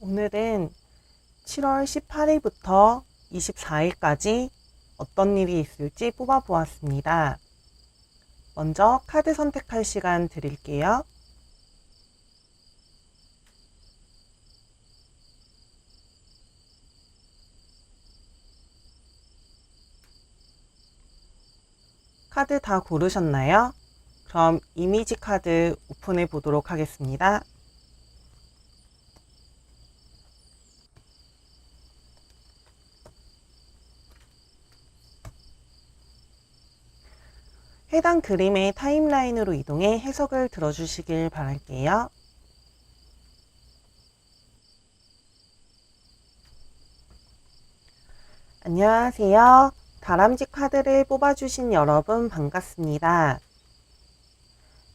오늘은 7월 18일부터 24일까지 어떤 일이 있을지 뽑아보았습니다. 먼저 카드 선택할 시간 드릴게요. 카드 다 고르셨나요? 그럼 이미지 카드 오픈해 보도록 하겠습니다. 해당 그림의 타임라인으로 이동해 해석을 들어주시길 바랄게요. 안녕하세요. 다람쥐 카드를 뽑아주신 여러분 반갑습니다.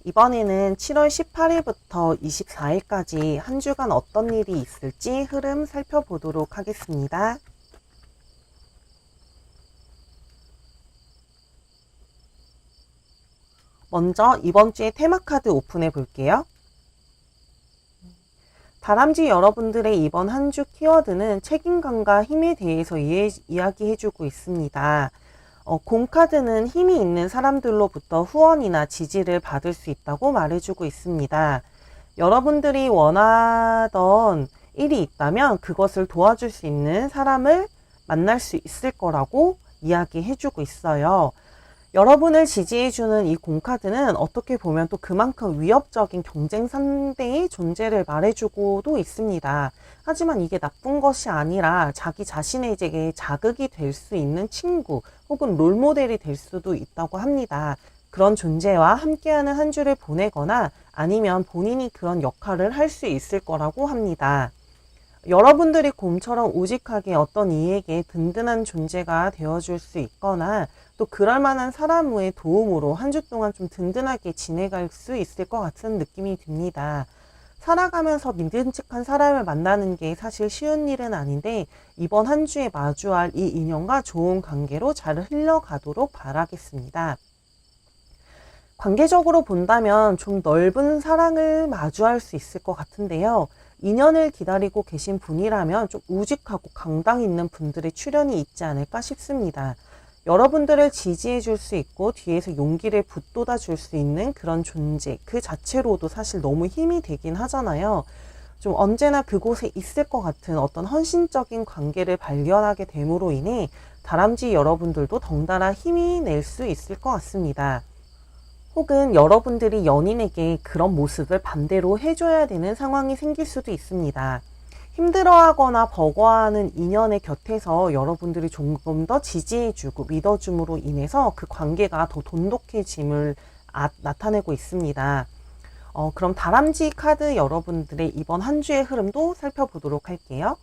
이번에는 7월 18일부터 24일까지 한 주간 어떤 일이 있을지 흐름 살펴보도록 하겠습니다. 먼저 이번 주의 테마 카드 오픈해 볼게요. 다람쥐 여러분들의 이번 한 주 키워드는 책임감과 힘에 대해서 이야기해주고 있습니다. 곰 카드는 힘이 있는 사람들로부터 후원이나 지지를 받을 수 있다고 말해주고 있습니다. 여러분들이 원하던 일이 있다면 그것을 도와줄 수 있는 사람을 만날 수 있을 거라고 이야기해주고 있어요. 여러분을 지지해주는 이 곰카드는 어떻게 보면 또 그만큼 위협적인 경쟁 상대의 존재를 말해주고도 있습니다. 하지만 이게 나쁜 것이 아니라 자기 자신에게 자극이 될 수 있는 친구 혹은 롤모델이 될 수도 있다고 합니다. 그런 존재와 함께하는 한 주를 보내거나 아니면 본인이 그런 역할을 할 수 있을 거라고 합니다. 여러분들이 곰처럼 우직하게 어떤 이에게 든든한 존재가 되어줄 수 있거나 또 그럴 만한 사람의 도움으로 한 주 동안 좀 든든하게 지내갈 수 있을 것 같은 느낌이 듭니다. 살아가면서 믿음직한 사람을 만나는 게 사실 쉬운 일은 아닌데 이번 한 주에 마주할 이 인연과 좋은 관계로 잘 흘러가도록 바라겠습니다. 관계적으로 본다면 좀 넓은 사랑을 마주할 수 있을 것 같은데요. 인연을 기다리고 계신 분이라면 좀 우직하고 강당 있는 분들의 출현이 있지 않을까 싶습니다. 여러분들을 지지해 줄 수 있고 뒤에서 용기를 북돋아 줄 수 있는 그런 존재 그 자체로도 사실 너무 힘이 되긴 하잖아요. 좀 언제나 그곳에 있을 것 같은 어떤 헌신적인 관계를 발견하게 됨으로 인해 다람쥐 여러분들도 덩달아 힘이 낼 수 있을 것 같습니다. 혹은 여러분들이 연인에게 그런 모습을 반대로 해줘야 되는 상황이 생길 수도 있습니다. 힘들어하거나 버거워하는 인연의 곁에서 여러분들이 조금 더 지지해주고 믿어줌으로 인해서 그 관계가 더 돈독해짐을 나타내고 있습니다. 그럼 다람쥐 카드 여러분들의 이번 한 주의 흐름도 살펴보도록 할게요.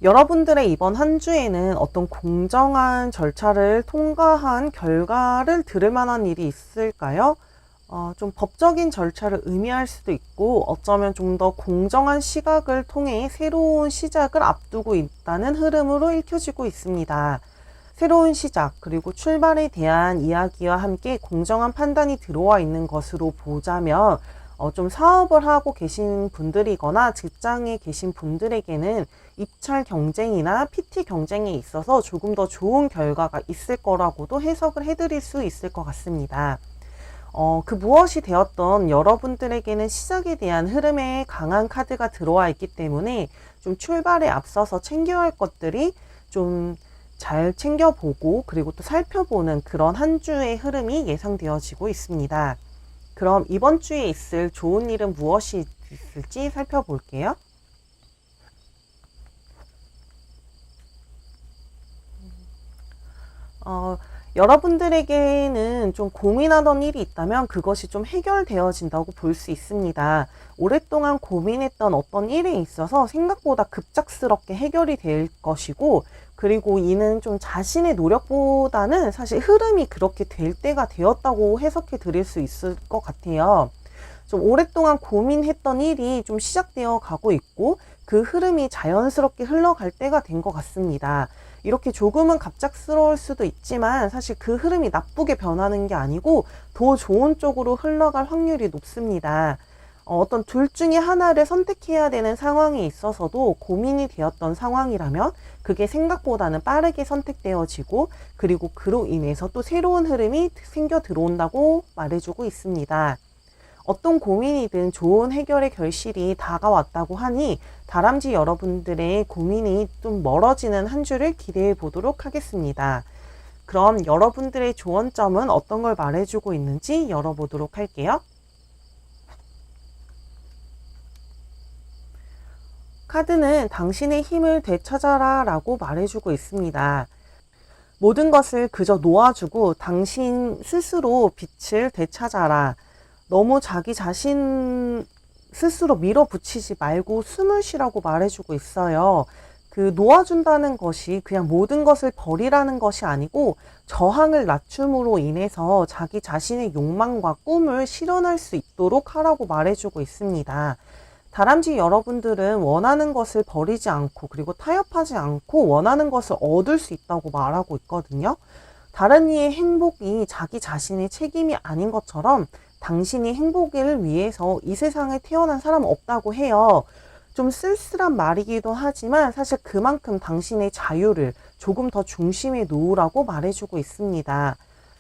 여러분들의 이번 한 주에는 어떤 공정한 절차를 통과한 결과를 들을 만한 일이 있을까요? 좀 법적인 절차를 의미할 수도 있고 어쩌면 좀 더 공정한 시각을 통해 새로운 시작을 앞두고 있다는 흐름으로 읽혀지고 있습니다. 새로운 시작 그리고 출발에 대한 이야기와 함께 공정한 판단이 들어와 있는 것으로 보자면 좀 사업을 하고 계신 분들이거나 직장에 계신 분들에게는 입찰 경쟁이나 PT 경쟁에 있어서 조금 더 좋은 결과가 있을 거라고도 해석을 해드릴 수 있을 것 같습니다. 그 무엇이 되었던 여러분들에게는 시작에 대한 흐름에 강한 카드가 들어와 있기 때문에 좀 출발에 앞서서 챙겨야 할 것들이 좀 잘 챙겨보고 그리고 또 살펴보는 그런 한 주의 흐름이 예상되어지고 있습니다. 그럼 이번 주에 있을 좋은 일은 무엇이 있을지 살펴볼게요. 여러분들에게는 좀 고민하던 일이 있다면 그것이 좀 해결되어진다고 볼 수 있습니다. 오랫동안 고민했던 어떤 일에 있어서 생각보다 급작스럽게 해결이 될 것이고 그리고 이는 좀 자신의 노력보다는 사실 흐름이 그렇게 될 때가 되었다고 해석해 드릴 수 있을 것 같아요. 좀 오랫동안 고민했던 일이 좀 시작되어 가고 있고 그 흐름이 자연스럽게 흘러갈 때가 된 것 같습니다. 이렇게 조금은 갑작스러울 수도 있지만 사실 그 흐름이 나쁘게 변하는 게 아니고 더 좋은 쪽으로 흘러갈 확률이 높습니다. 어떤 둘 중에 하나를 선택해야 되는 상황에 있어서도 고민이 되었던 상황이라면 그게 생각보다는 빠르게 선택되어지고, 그리고 그로 인해서 또 새로운 흐름이 생겨 들어온다고 말해주고 있습니다. 어떤 고민이든 좋은 해결의 결실이 다가왔다고 하니 다람쥐 여러분들의 고민이 좀 멀어지는 한 주를 기대해 보도록 하겠습니다. 그럼 여러분들의 조언점은 어떤 걸 말해주고 있는지 열어보도록 할게요. 카드는 당신의 힘을 되찾아라 라고 말해주고 있습니다. 모든 것을 그저 놓아주고 당신 스스로 빛을 되찾아라. 너무 자기 자신 스스로 밀어붙이지 말고 숨을 쉬라고 말해주고 있어요. 그 놓아준다는 것이 그냥 모든 것을 버리라는 것이 아니고 저항을 낮춤으로 인해서 자기 자신의 욕망과 꿈을 실현할 수 있도록 하라고 말해주고 있습니다. 다람쥐 여러분들은 원하는 것을 버리지 않고, 그리고 타협하지 않고 원하는 것을 얻을 수 있다고 말하고 있거든요. 다른 이의 행복이 자기 자신의 책임이 아닌 것처럼 당신이 행복을 위해서 이 세상에 태어난 사람은 없다고 해요. 좀 쓸쓸한 말이기도 하지만 사실 그만큼 당신의 자유를 조금 더 중심에 놓으라고 말해주고 있습니다.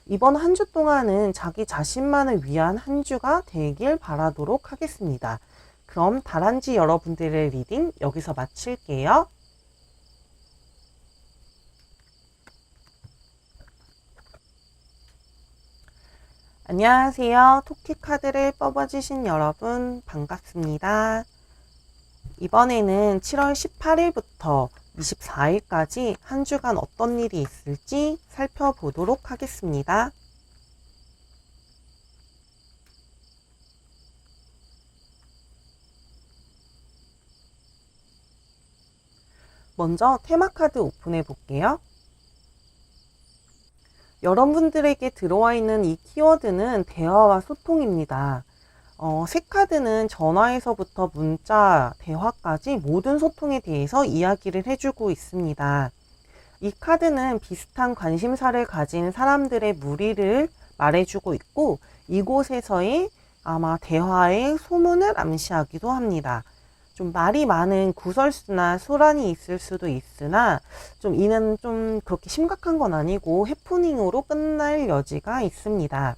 이번 한 주 동안은 자기 자신만을 위한 한 주가 되길 바라도록 하겠습니다. 그럼 다람쥐 여러분들의 리딩 여기서 마칠게요. 안녕하세요. 토끼 카드를 뽑아주신 여러분 반갑습니다. 이번에는 7월 18일부터 24일까지 한 주간 어떤 일이 있을지 살펴보도록 하겠습니다. 먼저 테마카드 오픈해 볼게요. 여러분들에게 들어와 있는 이 키워드는 대화와 소통입니다. 새 카드는 전화에서부터 문자, 대화까지 모든 소통에 대해서 이야기를 해주고 있습니다. 이 카드는 비슷한 관심사를 가진 사람들의 무리를 말해주고 있고, 이곳에서의 아마 대화의 소문을 암시하기도 합니다. 좀 말이 많은 구설수나 소란이 있을 수도 있으나 좀 이는 좀 그렇게 심각한 건 아니고 해프닝으로 끝날 여지가 있습니다.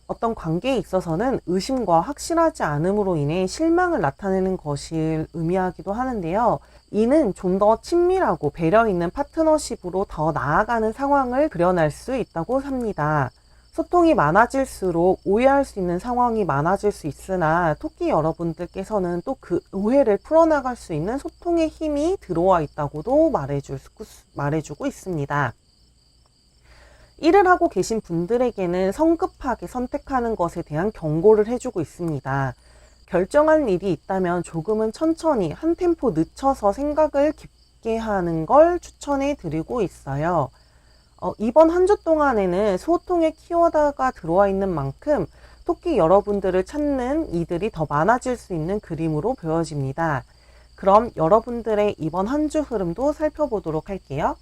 어떤 관계에 있어서는 의심과 확실하지 않음으로 인해 실망을 나타내는 것을 의미하기도 하는데요. 이는 좀 더 친밀하고 배려 있는 파트너십으로 더 나아가는 상황을 그려낼 수 있다고 합니다. 소통이 많아질수록 오해할 수 있는 상황이 많아질 수 있으나 토끼 여러분들께서는 또 그 오해를 풀어나갈 수 있는 소통의 힘이 들어와 있다고도 말해주고 있습니다. 일을 하고 계신 분들에게는 성급하게 선택하는 것에 대한 경고를 해주고 있습니다. 결정할 일이 있다면 조금은 천천히 한 템포 늦춰서 생각을 깊게 하는 걸 추천해 드리고 있어요. 이번 한 주 동안에는 소통의 키워드가 들어와 있는 만큼 토끼 여러분들을 찾는 이들이 더 많아질 수 있는 그림으로 보여집니다. 그럼 여러분들의 이번 한 주 흐름도 살펴보도록 할게요.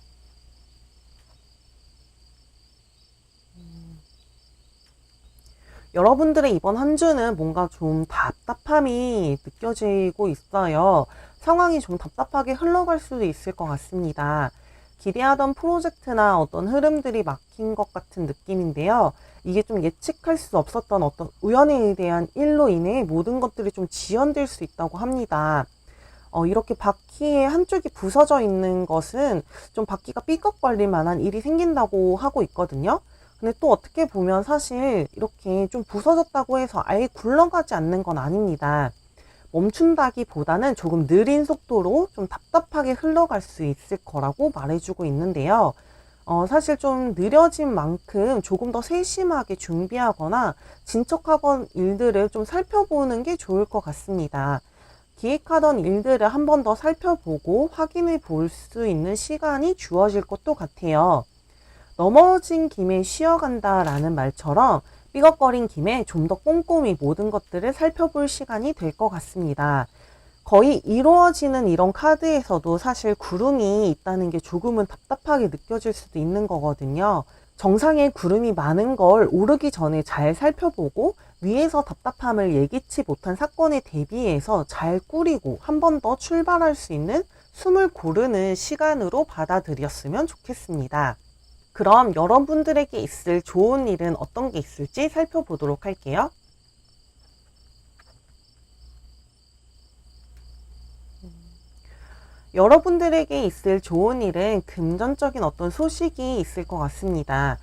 여러분들의 이번 한 주는 뭔가 좀 답답함이 느껴지고 있어요. 상황이 좀 답답하게 흘러갈 수도 있을 것 같습니다. 기대하던 프로젝트나 어떤 흐름들이 막힌 것 같은 느낌인데요. 이게 좀 예측할 수 없었던 어떤 우연에 대한 일로 인해 모든 것들이 좀 지연될 수 있다고 합니다. 이렇게 바퀴의 한쪽이 부서져 있는 것은 좀 바퀴가 삐걱거릴 만한 일이 생긴다고 하고 있거든요. 근데 또 어떻게 보면 사실 이렇게 좀 부서졌다고 해서 아예 굴러가지 않는 건 아닙니다. 멈춘다기보다는 조금 느린 속도로 좀 답답하게 흘러갈 수 있을 거라고 말해주고 있는데요. 사실 좀 느려진 만큼 조금 더 세심하게 준비하거나 진척하던 일들을 좀 살펴보는 게 좋을 것 같습니다. 기획하던 일들을 한 번 더 살펴보고 확인해 볼 수 있는 시간이 주어질 것도 같아요. 넘어진 김에 쉬어간다 라는 말처럼 삐걱거린 김에 좀 더 꼼꼼히 모든 것들을 살펴볼 시간이 될 것 같습니다. 거의 이루어지는 이런 카드에서도 사실 구름이 있다는 게 조금은 답답하게 느껴질 수도 있는 거거든요. 정상에 구름이 많은 걸 오르기 전에 잘 살펴보고 위에서 답답함을 예기치 못한 사건에 대비해서 잘 꾸리고 한 번 더 출발할 수 있는 숨을 고르는 시간으로 받아들였으면 좋겠습니다. 그럼 여러분들에게 있을 좋은 일은 어떤 게 있을지 살펴보도록 할게요. 여러분들에게 있을 좋은 일은 금전적인 어떤 소식이 있을 것 같습니다.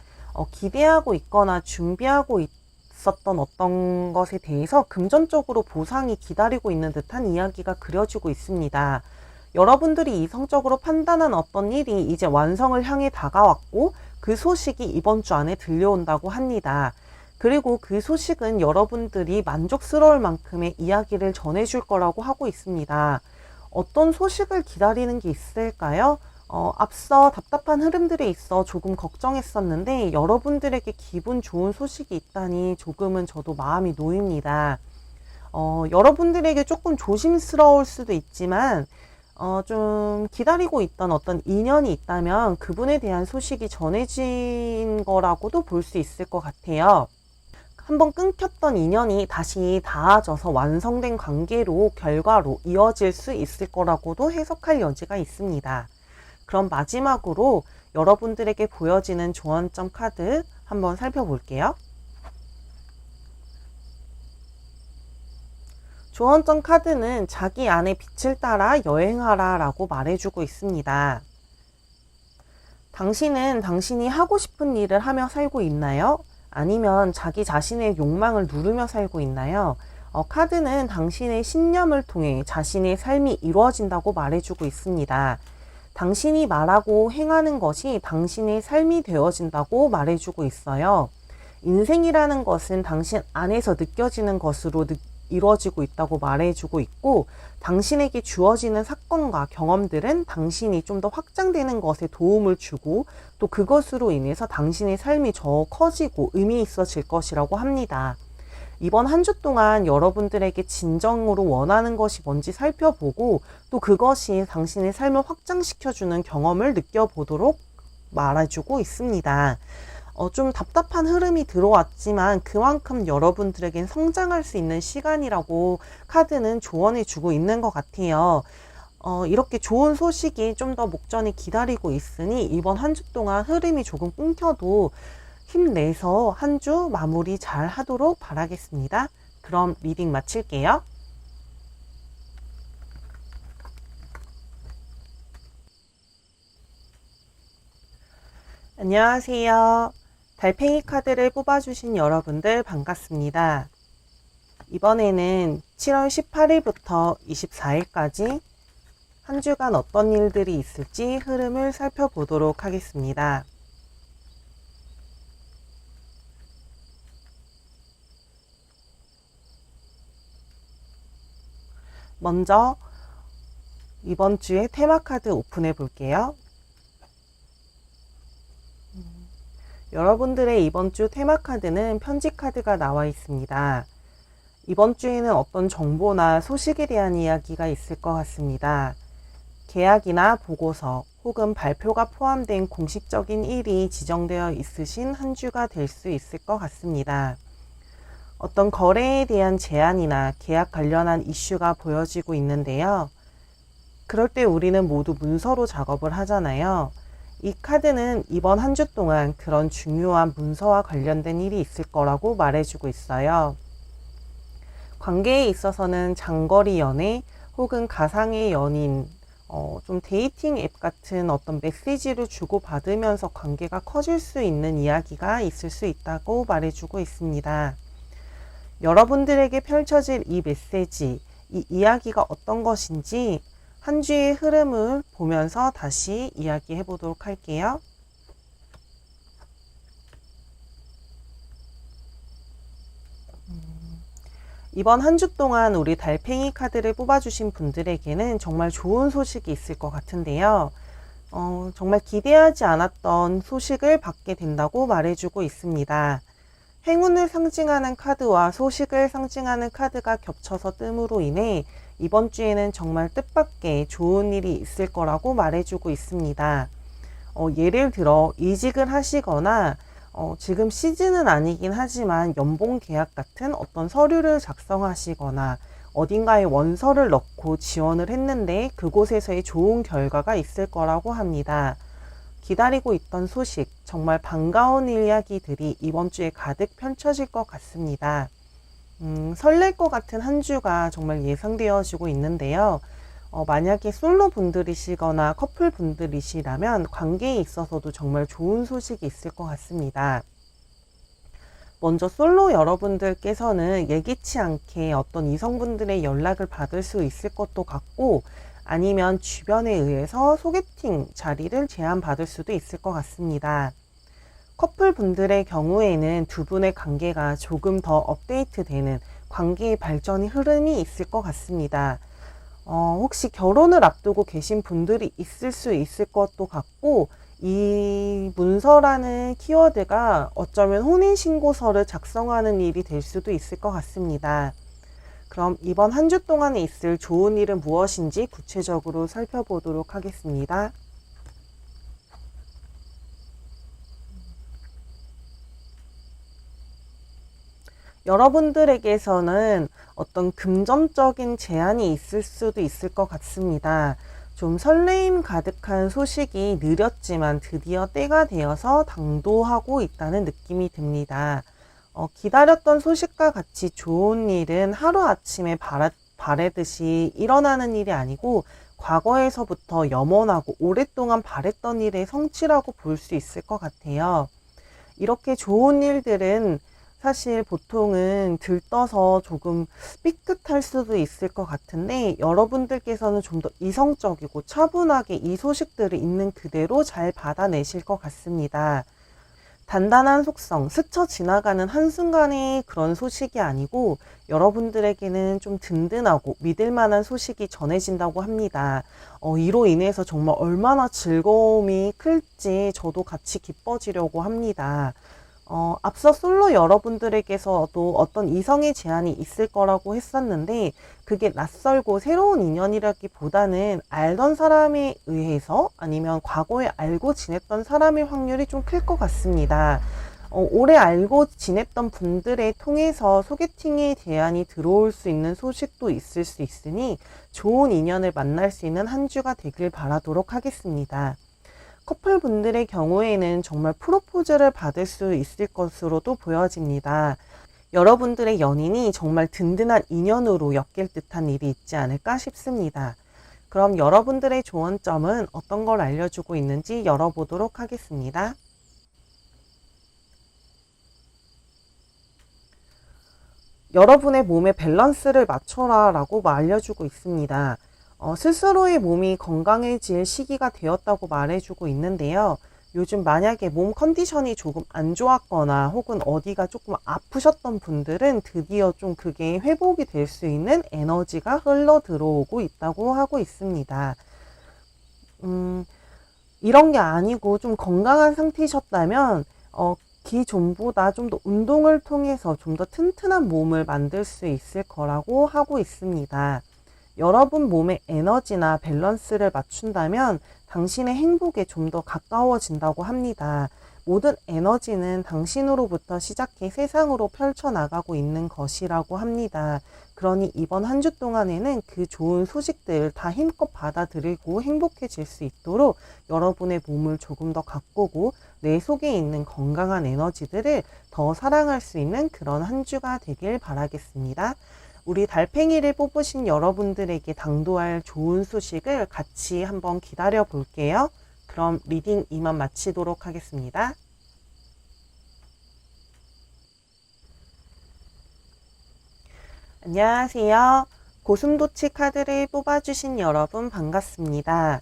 기대하고 있거나 준비하고 있었던 어떤 것에 대해서 금전적으로 보상이 기다리고 있는 듯한 이야기가 그려지고 있습니다. 여러분들이 이성적으로 판단한 어떤 일이 이제 완성을 향해 다가왔고 그 소식이 이번 주 안에 들려온다고 합니다. 그리고 그 소식은 여러분들이 만족스러울 만큼의 이야기를 전해줄 거라고 하고 있습니다. 어떤 소식을 기다리는 게 있을까요? 앞서 답답한 흐름들에 있어 조금 걱정했었는데 여러분들에게 기분 좋은 소식이 있다니 조금은 저도 마음이 놓입니다. 여러분들에게 조금 조심스러울 수도 있지만 좀 기다리고 있던 어떤 인연이 있다면 그분에 대한 소식이 전해진 거라고도 볼 수 있을 것 같아요. 한번 끊겼던 인연이 다시 닿아져서 완성된 관계로 결과로 이어질 수 있을 거라고도 해석할 여지가 있습니다. 그럼 마지막으로 여러분들에게 보여지는 조언점 카드 한번 살펴볼게요. 조언점 카드는 자기 안의 빛을 따라 여행하라 라고 말해주고 있습니다. 당신은 당신이 하고 싶은 일을 하며 살고 있나요? 아니면 자기 자신의 욕망을 누르며 살고 있나요? 카드는 당신의 신념을 통해 자신의 삶이 이루어진다고 말해주고 있습니다. 당신이 말하고 행하는 것이 당신의 삶이 되어진다고 말해주고 있어요. 인생이라는 것은 당신 안에서 느껴지는 것으로 이루어지고 있다고 말해주고 있고 당신에게 주어지는 사건과 경험들은 당신이 좀 더 확장되는 것에 도움을 주고 또 그것으로 인해서 당신의 삶이 더 커지고 의미 있어질 것이라고 합니다. 이번 한 주 동안 여러분들에게 진정으로 원하는 것이 뭔지 살펴보고 또 그것이 당신의 삶을 확장시켜주는 경험을 느껴보도록 말해주고 있습니다. 좀 답답한 흐름이 들어왔지만 그만큼 여러분들에겐 성장할 수 있는 시간이라고 카드는 조언해 주고 있는 것 같아요. 이렇게 좋은 소식이 좀 더 목전에 기다리고 있으니 이번 한 주 동안 흐름이 조금 끊겨도 힘내서 한 주 마무리 잘 하도록 바라겠습니다. 그럼 리딩 마칠게요. 안녕하세요. 달팽이 카드를 뽑아주신 여러분들 반갑습니다. 이번에는 7월 18일부터 24일까지 한 주간 어떤 일들이 있을지 흐름을 살펴보도록 하겠습니다. 먼저 이번 주의 테마 카드 오픈해 볼게요. 여러분들의 이번 주 테마 카드는 편지 카드가 나와 있습니다. 이번 주에는 어떤 정보나 소식에 대한 이야기가 있을 것 같습니다. 계약이나 보고서 혹은 발표가 포함된 공식적인 일이 지정되어 있으신 한 주가 될 수 있을 것 같습니다. 어떤 거래에 대한 제안이나 계약 관련한 이슈가 보여지고 있는데요. 그럴 때 우리는 모두 문서로 작업을 하잖아요. 이 카드는 이번 한 주 동안 그런 중요한 문서와 관련된 일이 있을 거라고 말해주고 있어요. 관계에 있어서는 장거리 연애 혹은 가상의 연인, 좀 데이팅 앱 같은 어떤 메시지를 주고받으면서 관계가 커질 수 있는 이야기가 있을 수 있다고 말해주고 있습니다. 여러분들에게 펼쳐질 이 메시지, 이 이야기가 어떤 것인지 한 주의 흐름을 보면서 다시 이야기해 보도록 할게요. 이번 한 주 동안 우리 달팽이 카드를 뽑아주신 분들에게는 정말 좋은 소식이 있을 것 같은데요. 정말 기대하지 않았던 소식을 받게 된다고 말해주고 있습니다. 행운을 상징하는 카드와 소식을 상징하는 카드가 겹쳐서 뜸으로 인해 이번 주에는 정말 뜻밖의 좋은 일이 있을 거라고 말해주고 있습니다. 예를 들어 이직을 하시거나 지금 시즌은 아니긴 하지만 연봉 계약 같은 어떤 서류를 작성하시거나 어딘가에 원서를 넣고 지원을 했는데 그곳에서의 좋은 결과가 있을 거라고 합니다. 기다리고 있던 소식, 정말 반가운 이야기들이 이번 주에 가득 펼쳐질 것 같습니다. 설렐 것 같은 한 주가 정말 예상되어지고 있는데요. 만약에 솔로 분들이시거나 커플 분들이시라면 관계에 있어서도 정말 좋은 소식이 있을 것 같습니다. 먼저 솔로 여러분들께서는 예기치 않게 어떤 이성분들의 연락을 받을 수 있을 것도 같고, 아니면 주변에 의해서 소개팅 자리를 제안받을 수도 있을 것 같습니다. 커플 분들의 경우에는 두 분의 관계가 조금 더 업데이트되는 관계의 발전의 흐름이 있을 것 같습니다. 혹시 결혼을 앞두고 계신 분들이 있을 수 있을 것도 같고, 이 문서라는 키워드가 어쩌면 혼인신고서를 작성하는 일이 될 수도 있을 것 같습니다. 그럼 이번 한 주 동안에 있을 좋은 일은 무엇인지 구체적으로 살펴보도록 하겠습니다. 여러분들에게서는 어떤 금전적인 제한이 있을 수도 있을 것 같습니다. 좀 설레임 가득한 소식이 느렸지만 드디어 때가 되어서 당도하고 있다는 느낌이 듭니다. 기다렸던 소식과 같이 좋은 일은 하루아침에 바라듯이 일어나는 일이 아니고 과거에서부터 염원하고 오랫동안 바랬던 일의 성취라고 볼 수 있을 것 같아요. 이렇게 좋은 일들은 사실 보통은 들떠서 조금 삐끗할 수도 있을 것 같은데, 여러분들께서는 좀 더 이성적이고 차분하게 이 소식들을 있는 그대로 잘 받아내실 것 같습니다. 단단한 속성, 스쳐 지나가는 한순간의 그런 소식이 아니고 여러분들에게는 좀 든든하고 믿을 만한 소식이 전해진다고 합니다. 이로 인해서 정말 얼마나 즐거움이 클지 저도 같이 기뻐지려고 합니다. 앞서 솔로 여러분들에게서도 어떤 이성의 제한이 있을 거라고 했었는데, 그게 낯설고 새로운 인연이라기보다는 알던 사람에 의해서 아니면 과거에 알고 지냈던 사람의 확률이 좀 클 것 같습니다. 오래 알고 지냈던 분들에 통해서 소개팅의 제안이 들어올 수 있는 소식도 있을 수 있으니 좋은 인연을 만날 수 있는 한 주가 되길 바라도록 하겠습니다. 커플분들의 경우에는 정말 프로포즈를 받을 수 있을 것으로도 보여집니다. 여러분들의 연인이 정말 든든한 인연으로 엮일 듯한 일이 있지 않을까 싶습니다. 그럼 여러분들의 조언점은 어떤 걸 알려주고 있는지 열어보도록 하겠습니다. 여러분의 몸의 밸런스를 맞춰라 라고 알려주고 있습니다. 스스로의 몸이 건강해질 시기가 되었다고 말해주고 있는데요. 요즘 만약에 몸 컨디션이 조금 안 좋았거나 혹은 어디가 조금 아프셨던 분들은 드디어 좀 그게 회복이 될 수 있는 에너지가 흘러 들어오고 있다고 하고 있습니다. 이런 게 아니고 좀 건강한 상태셨다면 기존보다 좀 더 운동을 통해서 좀 더 튼튼한 몸을 만들 수 있을 거라고 하고 있습니다. 여러분 몸의 에너지나 밸런스를 맞춘다면 당신의 행복에 좀 더 가까워진다고 합니다. 모든 에너지는 당신으로부터 시작해 세상으로 펼쳐나가고 있는 것이라고 합니다. 그러니 이번 한 주 동안에는 그 좋은 소식들 다 힘껏 받아들이고 행복해질 수 있도록 여러분의 몸을 조금 더 가꾸고 내 속에 있는 건강한 에너지들을 더 사랑할 수 있는 그런 한 주가 되길 바라겠습니다. 우리 달팽이를 뽑으신 여러분들에게 당도할 좋은 소식을 같이 한번 기다려 볼게요. 그럼 리딩 이만 마치도록 하겠습니다. 안녕하세요. 고슴도치 카드를 뽑아주신 여러분 반갑습니다.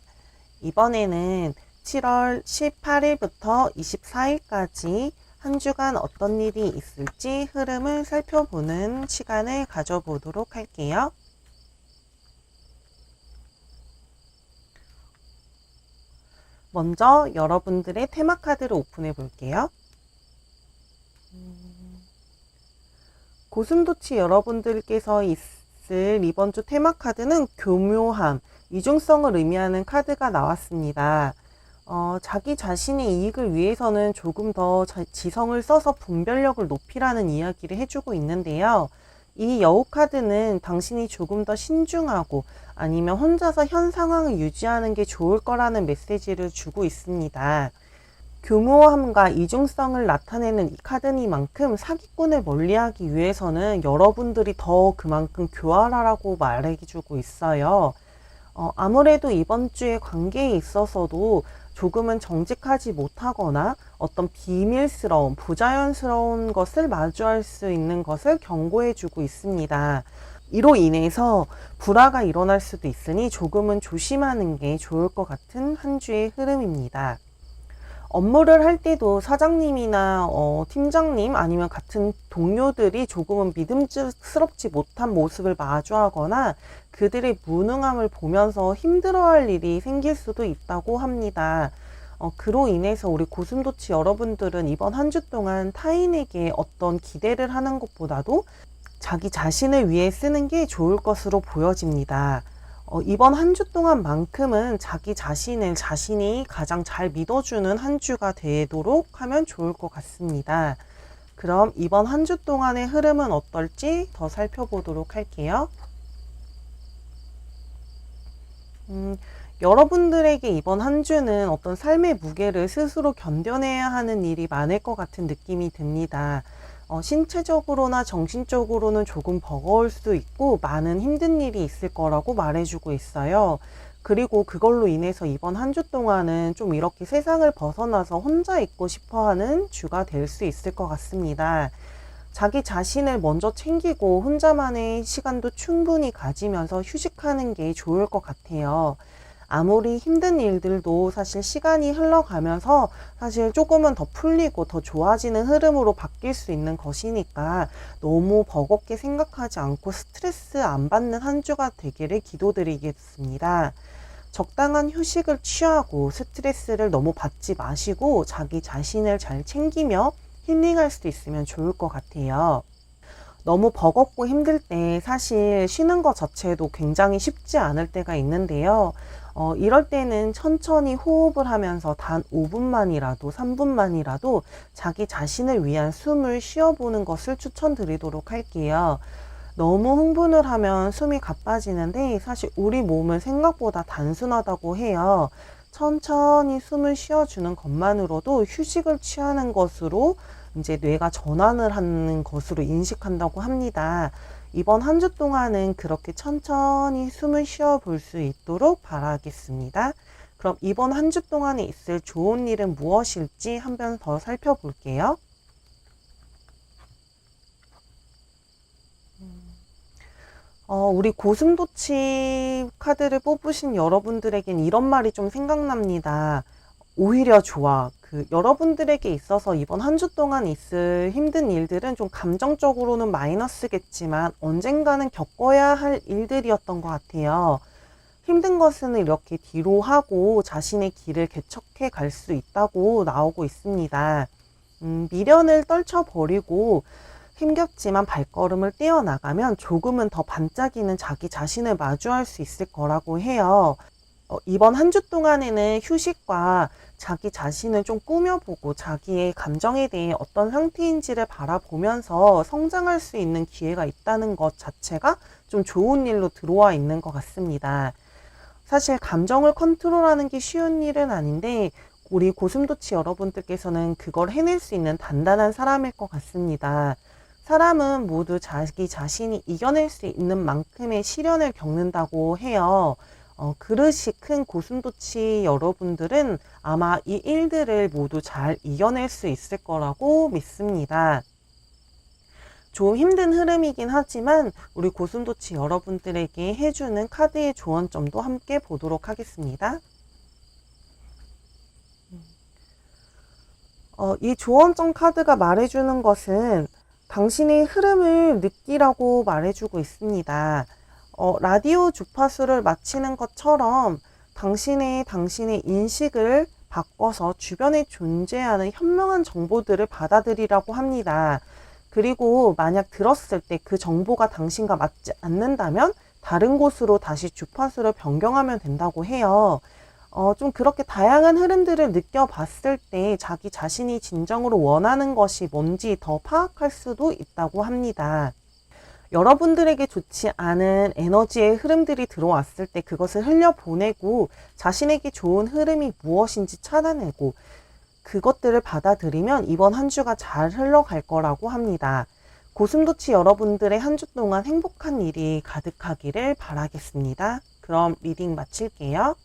이번에는 7월 18일부터 24일까지 한 주간 어떤 일이 있을지 흐름을 살펴보는 시간을 가져보도록 할게요. 먼저 여러분들의 테마 카드를 오픈해 볼게요. 고슴도치 여러분들께서 있을 이번 주 테마 카드는 교묘함, 이중성을 의미하는 카드가 나왔습니다. 자기 자신의 이익을 위해서는 조금 더 지성을 써서 분별력을 높이라는 이야기를 해주고 있는데요. 이 여우 카드는 당신이 조금 더 신중하고 아니면 혼자서 현 상황을 유지하는 게 좋을 거라는 메시지를 주고 있습니다. 교묘함과 이중성을 나타내는 이 카드니만큼 사기꾼을 멀리하기 위해서는 여러분들이 더 그만큼 교활하라고 말해주고 있어요. 아무래도 이번 주에 관계에 있어서도 조금은 정직하지 못하거나 어떤 비밀스러운, 부자연스러운 것을 마주할 수 있는 것을 경고해 주고 있습니다. 이로 인해서 불화가 일어날 수도 있으니 조금은 조심하는 게 좋을 것 같은 한 주의 흐름입니다. 업무를 할 때도 사장님이나 팀장님 아니면 같은 동료들이 조금은 믿음직스럽지 못한 모습을 마주하거나 그들의 무능함을 보면서 힘들어할 일이 생길 수도 있다고 합니다. 그로 인해서 우리 고슴도치 여러분들은 이번 한 주 동안 타인에게 어떤 기대를 하는 것보다도 자기 자신을 위해 쓰는 게 좋을 것으로 보여집니다. 이번 한 주 동안만큼은 자기 자신이 가장 잘 믿어주는 한 주가 되도록 하면 좋을 것 같습니다. 그럼 이번 한 주 동안의 흐름은 어떨지 더 살펴보도록 할게요. 여러분들에게 이번 한 주는 어떤 삶의 무게를 스스로 견뎌내야 하는 일이 많을 것 같은 느낌이 듭니다. 신체적으로나 정신적으로는 조금 버거울 수도 있고 많은 힘든 일이 있을 거라고 말해주고 있어요. 그리고 그걸로 인해서 이번 한 주 동안은 좀 이렇게 세상을 벗어나서 혼자 있고 싶어하는 주가 될 수 있을 것 같습니다. 자기 자신을 먼저 챙기고 혼자만의 시간도 충분히 가지면서 휴식하는 게 좋을 것 같아요. 아무리 힘든 일들도 사실 시간이 흘러가면서 사실 조금은 더 풀리고 더 좋아지는 흐름으로 바뀔 수 있는 것이니까 너무 버겁게 생각하지 않고 스트레스 안 받는 한 주가 되기를 기도드리겠습니다. 적당한 휴식을 취하고 스트레스를 너무 받지 마시고 자기 자신을 잘 챙기며 힐링할 수 있으면 좋을 것 같아요. 너무 버겁고 힘들 때 사실 쉬는 것 자체도 굉장히 쉽지 않을 때가 있는데요. 이럴 때는 천천히 호흡을 하면서 단 5분만이라도 3분만이라도 자기 자신을 위한 숨을 쉬어보는 것을 추천드리도록 할게요. 너무 흥분을 하면 숨이 가빠지는데 사실 우리 몸은 생각보다 단순하다고 해요. 천천히 숨을 쉬어주는 것만으로도 휴식을 취하는 것으로 이제 뇌가 전환을 하는 것으로 인식한다고 합니다. 이번 한 주 동안은 그렇게 천천히 숨을 쉬어 볼 수 있도록 바라겠습니다. 그럼 이번 한 주 동안에 있을 좋은 일은 무엇일지 한 번 더 살펴볼게요. 우리 고슴도치 카드를 뽑으신 여러분들에겐 이런 말이 좀 생각납니다. 오히려 좋아. 여러분들에게 있어서 이번 한 주 동안 있을 힘든 일들은 좀 감정적으로는 마이너스겠지만 언젠가는 겪어야 할 일들이었던 것 같아요. 힘든 것은 이렇게 뒤로 하고 자신의 길을 개척해 갈 수 있다고 나오고 있습니다. 미련을 떨쳐버리고 힘겹지만 발걸음을 떼어나가면 조금은 더 반짝이는 자기 자신을 마주할 수 있을 거라고 해요. 이번 한 주 동안에는 휴식과 자기 자신을 좀 꾸며보고 자기의 감정에 대해 어떤 상태인지를 바라보면서 성장할 수 있는 기회가 있다는 것 자체가 좀 좋은 일로 들어와 있는 것 같습니다. 사실 감정을 컨트롤하는 게 쉬운 일은 아닌데 우리 고슴도치 여러분들께서는 그걸 해낼 수 있는 단단한 사람일 것 같습니다. 사람은 모두 자기 자신이 이겨낼 수 있는 만큼의 시련을 겪는다고 해요. 그릇이 큰 고슴도치 여러분들은 아마 이 일들을 모두 잘 이겨낼 수 있을 거라고 믿습니다. 좀 힘든 흐름이긴 하지만 우리 고슴도치 여러분들에게 해주는 카드의 조언점도 함께 보도록 하겠습니다. 이 조언점 카드가 말해주는 것은 당신의 흐름을 느끼라고 말해주고 있습니다. 라디오 주파수를 맞추는 것처럼 당신의 인식을 바꿔서 주변에 존재하는 현명한 정보들을 받아들이라고 합니다. 그리고 만약 들었을 때 그 정보가 당신과 맞지 않는다면 다른 곳으로 다시 주파수를 변경하면 된다고 해요. 좀 그렇게 다양한 흐름들을 느껴봤을 때 자기 자신이 진정으로 원하는 것이 뭔지 더 파악할 수도 있다고 합니다. 여러분들에게 좋지 않은 에너지의 흐름들이 들어왔을 때 그것을 흘려보내고 자신에게 좋은 흐름이 무엇인지 찾아내고 그것들을 받아들이면 이번 한 주가 잘 흘러갈 거라고 합니다. 고슴도치 여러분들의 한 주 동안 행복한 일이 가득하기를 바라겠습니다. 그럼 리딩 마칠게요.